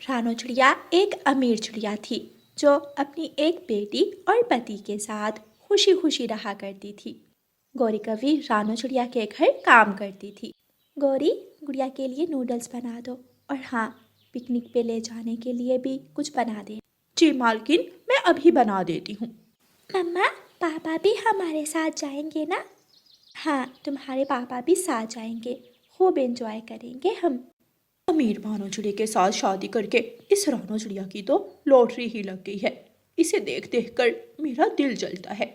रानो चिड़िया एक अमीर चिड़िया थी जो अपनी एक बेटी और पति के साथ खुशी खुशी रहा करती थी। गौरी कभी रानो चिड़िया के घर काम करती थी। गौरी, गुड़िया के लिए नूडल्स बना दो और हाँ, पिकनिक पे ले जाने के लिए भी कुछ बना दे। जी मालकिन, मैं अभी बना देती हूँ। मम्मा, पापा भी हमारे साथ जाएंगे ना? हाँ, तुम्हारे पापा भी साथ जाएंगे, खूब एंजॉय करेंगे हम। अमीर रानो चिड़िया के साथ शादी करके इस रानो चिड़िया की तो लॉटरी ही लग गई है। इसे देख देख कर मेरा दिल जलता है।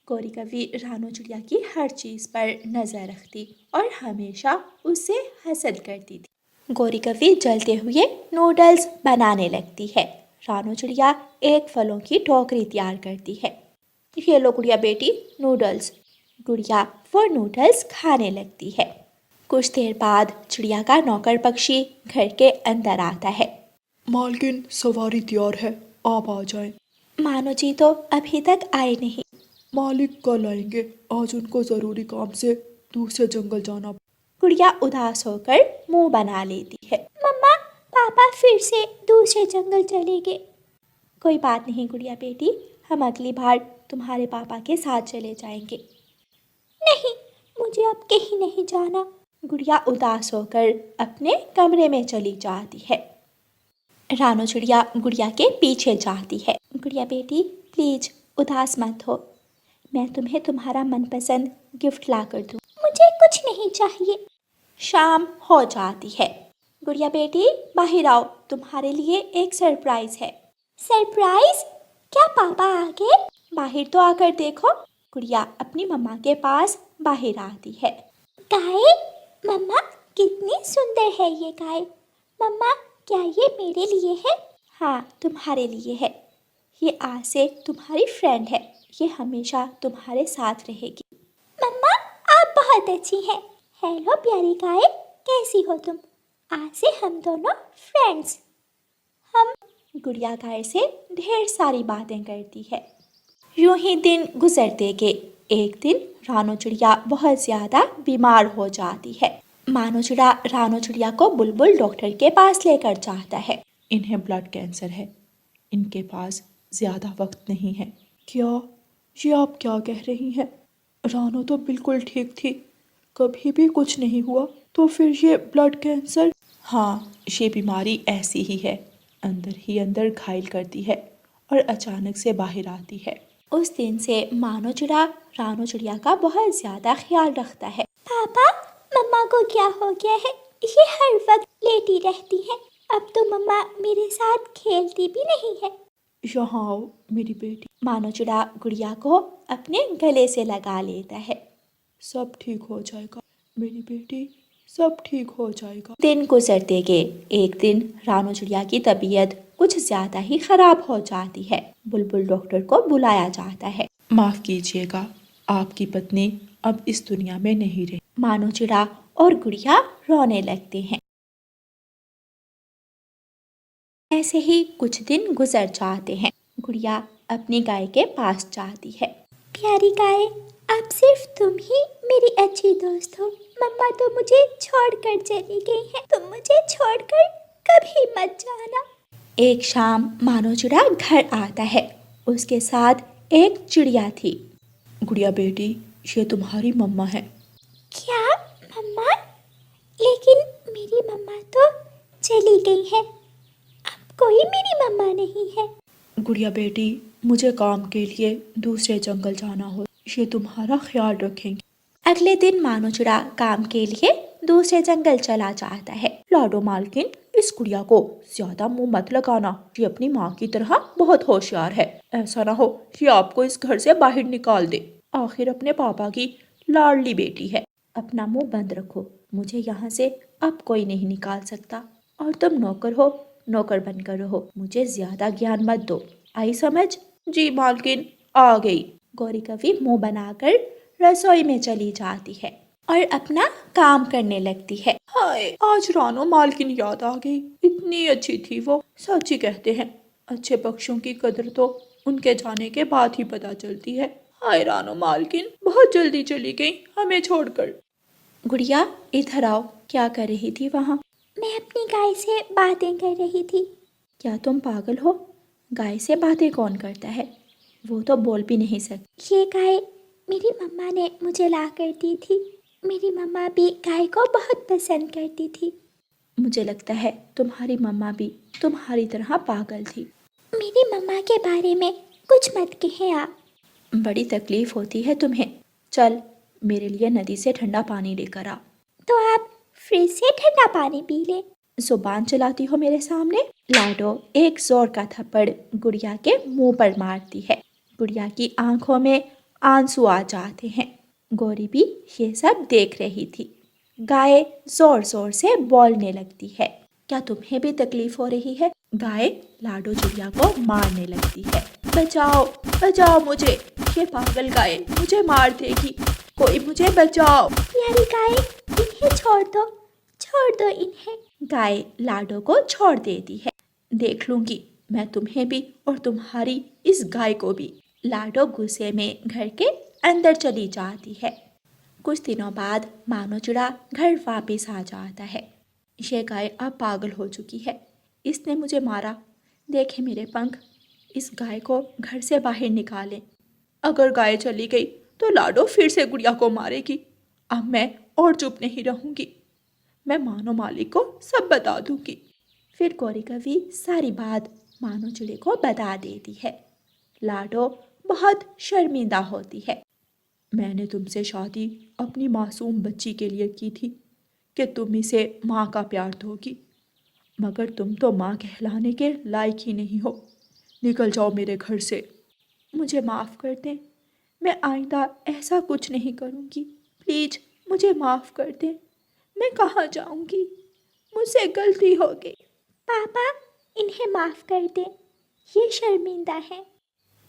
गौरी कभी रानो चिड़िया की हर चीज़ पर नज़र रखती और हमेशा उससे हसद करती थी। गौरी कभी जलते हुए नूडल्स बनाने लगती है। रानो चिड़िया एक फलों की टोकरी तैयार करती है। ये लो गुड़िया बेटी, नूडल्स। गुड़िया वो नूडल्स खाने लगती है। कुछ देर बाद चिड़िया का नौकर पक्षी घर के अंदर आता है। मालकिन, सवारी तैयार है, आप आ जाएं। मानो जी तो अभी तक आए नहीं। मालिक कल आएंगे, आज उनको जरूरी काम से दूसरे जंगल जाना। गुड़िया उदास होकर मुंह बना लेती है। मम्मा, पापा फिर से दूसरे जंगल चले गए। कोई बात नहीं गुड़िया बेटी, हम अगली बार तुम्हारे पापा के साथ चले जाएंगे। नहीं, मुझे अब कहीं नहीं जाना। गुड़िया उदास होकर अपने कमरे में चली जाती है। रानो चिड़िया गुड़िया के पीछे जाती है। गुड़िया बेटी, प्लीज उदास मत हो, मैं तुम्हें तुम्हारा मनपसंद गिफ्ट ला कर दूँ। मुझे कुछ नहीं चाहिए। शाम हो जाती है। गुड़िया बेटी, बाहर आओ, तुम्हारे लिए एक सरप्राइज है। सरप्राइज? क्या पापा आ गए? बाहर तो आकर देखो। गुड़िया अपनी मम्मा के पास बाहर आती है। गाय, मम्मा कितनी सुंदर है ये गाय। मम्मा, क्या ये मेरे लिए है? हाँ, तुम्हारे लिए है। ये आज से तुम्हारी फ्रेंड है, ये हमेशा तुम्हारे साथ रहेगी। मम्मा, आप बहुत अच्छी हैं। हेलो प्यारी गाय, कैसी हो तुम? आज से हम दोनों फ्रेंड्स। हम गुड़िया गाय से ढेर सारी बातें करती है। यूं ही दिन गुजरते गए। एक दिन रानो चिड़िया बहुत ज़्यादा बीमार हो जाती है। मानो चिड़ा रानो चिड़िया को बुलबुल डॉक्टर के पास लेकर जाता है। इन्हें ब्लड कैंसर है, इनके पास ज्यादा वक्त नहीं है। क्या ये आप क्या कह रही हैं? रानो तो बिल्कुल ठीक थी, कभी भी कुछ नहीं हुआ, तो फिर ये ब्लड कैंसर? हाँ, ये बीमारी ऐसी ही है, अंदर ही अंदर घायल करती है और अचानक से बाहर आती है। उस दिन से मानो चिड़ा रानो चिड़िया का बहुत ज्यादा ख्याल रखता है। पापा, मम्मा को क्या हो गया है? ये हर वक्त लेटी रहती है। अब तो मम्मा मेरे साथ खेलती भी नहीं है। यहाँ आओ मेरी बेटी। मानो चिड़ा गुड़िया को अपने गले से लगा लेता है। सब ठीक हो जाएगा मेरी बेटी, सब ठीक हो जाएगा। दिन गुजरते गए। एक दिन रानो चिड़िया की तबीयत कुछ ज्यादा ही खराब हो जाती है। बुलबुल डॉक्टर को बुलाया जाता है। माफ कीजिएगा, आपकी पत्नी अब इस दुनिया में नहीं रही। मानो चिड़ा और गुड़िया रोने लगते हैं। ऐसे ही कुछ दिन गुजर जाते हैं। गुड़िया अपनी गाय के पास जाती है। प्यारी गाय, अब सिर्फ तुम ही मेरी अच्छी दोस्त हो। मम्मा तो मुझे छोड़कर चली गई है, तुम मुझे छोड़कर कभी मत जाना। एक शाम मानो चिड़ा घर आता है। उसके साथ एक चिड़िया थी। गुड़िया बेटी, ये तुम्हारी मम्मा है। क्या मम्मा? लेकिन मेरी मम्मा तो चली गई है, अब कोई मेरी मम्मा नहीं है। गुड़िया बेटी, मुझे काम के लिए दूसरे जंगल जाना हो, ये तुम्हारा ख्याल रखेंगे। अगले दिन मानो चिड़ा काम के लिए दूसरे जंगल चला जाता है। लाडो मालकिन, इस गुड़िया को ज्यादा मुंह मत लगाना, ये अपनी माँ की तरह बहुत होशियार है। ऐसा ना हो ये आपको इस घर से बाहर निकाल दे। आखिर अपने पापा की लाडली बेटी है। अपना मुंह बंद रखो, मुझे यहाँ से अब कोई नहीं निकाल सकता। और तुम नौकर हो, नौकर बनकर रहो, मुझे ज्यादा ज्ञान मत दो। आई समझ? जी मालकिन, आ गई। गौरी कभी मुंह बनाकर रसोई में चली जाती है और अपना काम करने लगती है। हाय, आज रानो मालकिन याद आ गई, इतनी अच्छी थी वो। सच ही कहते हैं, अच्छे पक्षों की कदर तो उनके जाने के बाद ही पता चलती है। हाय रानो मालकिन, बहुत जल्दी चली गई हमें छोड़कर। गुड़िया, इधर आओ, क्या कर रही थी वहाँ? मैं अपनी गाय से बातें कर रही थी। क्या तुम पागल हो? गाय से बातें कौन करता है? वो तो बोल भी नहीं सकती। ये गाय मेरी मम्मा ने मुझे ला कर दी थी। मेरी मम्मा भी गाय को बहुत पसंद करती थी। मुझे लगता है तुम्हारी मम्मा भी तुम्हारी तरह पागल थी। मेरी मम्मा के बारे में कुछ मत कहें आप। बड़ी तकलीफ होती है तुम्हें। चल मेरे लिए नदी से ठंडा पानी लेकर आ। तो आप फ्रिज से ठंडा पानी पी ले। जुबान चलाती हो मेरे सामने। लाडो एक जोर का थप्पड़ गुड़िया के मुंह पर मारती है। गुड़िया की आंखों में आंसू आ जाते हैं। गौरी भी ये सब देख रही थी। गाय जोर जोर से बोलने लगती है। क्या तुम्हें भी तकलीफ हो रही है? गाय लाडो चिड़िया को मारने लगती है। बचाओ बचाओ मुझे, ये पागल गाय मुझे मार देगी, कोई मुझे बचाओ। प्यारी गाय इन्हें छोड़ दो इन्हें। गाय लाडो को छोड़ देती है। देख लूंगी मैं तुम्हें भी और तुम्हारी इस गाय को भी। लाडो गुस्से में घर के अंदर चली जाती है। कुछ दिनों बाद मानो चिड़ा घर वापस आ जाता है। ये गाय अब पागल हो चुकी है। इसने मुझे मारा, देखे मेरे पंख। इस गाय को घर से बाहर निकालें। अगर गाय चली गई तो लाडो फिर से गुड़िया को मारेगी। अब मैं और चुप नहीं रहूंगी। मैं मानो मालिक को सब बता दूंगी। फिर गौरी कवि सारी बात मानो चिड़े को बता देती है। लाडो बहुत शर्मिंदा होती है। मैंने तुमसे शादी अपनी मासूम बच्ची के लिए की थी कि तुम इसे माँ का प्यार दोगी, मगर तुम तो माँ कहलाने के लायक ही नहीं हो। निकल जाओ मेरे घर से। मुझे माफ़ कर दें, मैं आइंदा ऐसा कुछ नहीं करूँगी। प्लीज मुझे माफ़ कर दें। मैं कहाँ जाऊँगी? मुझसे गलती हो गई। पापा इन्हें माफ़ कर दें, ये शर्मिंदा है।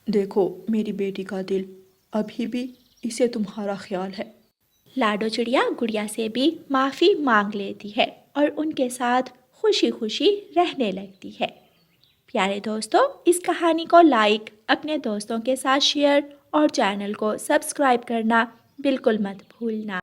देखो मेरी बेटी का दिल अभी भी इसे तुम्हारा ख्याल है। लाडो चिड़िया गुड़िया से भी माफ़ी मांग लेती है और उनके साथ खुशी खुशी रहने लगती है। प्यारे दोस्तों, इस कहानी को लाइक, अपने दोस्तों के साथ शेयर और चैनल को सब्सक्राइब करना बिल्कुल मत भूलना।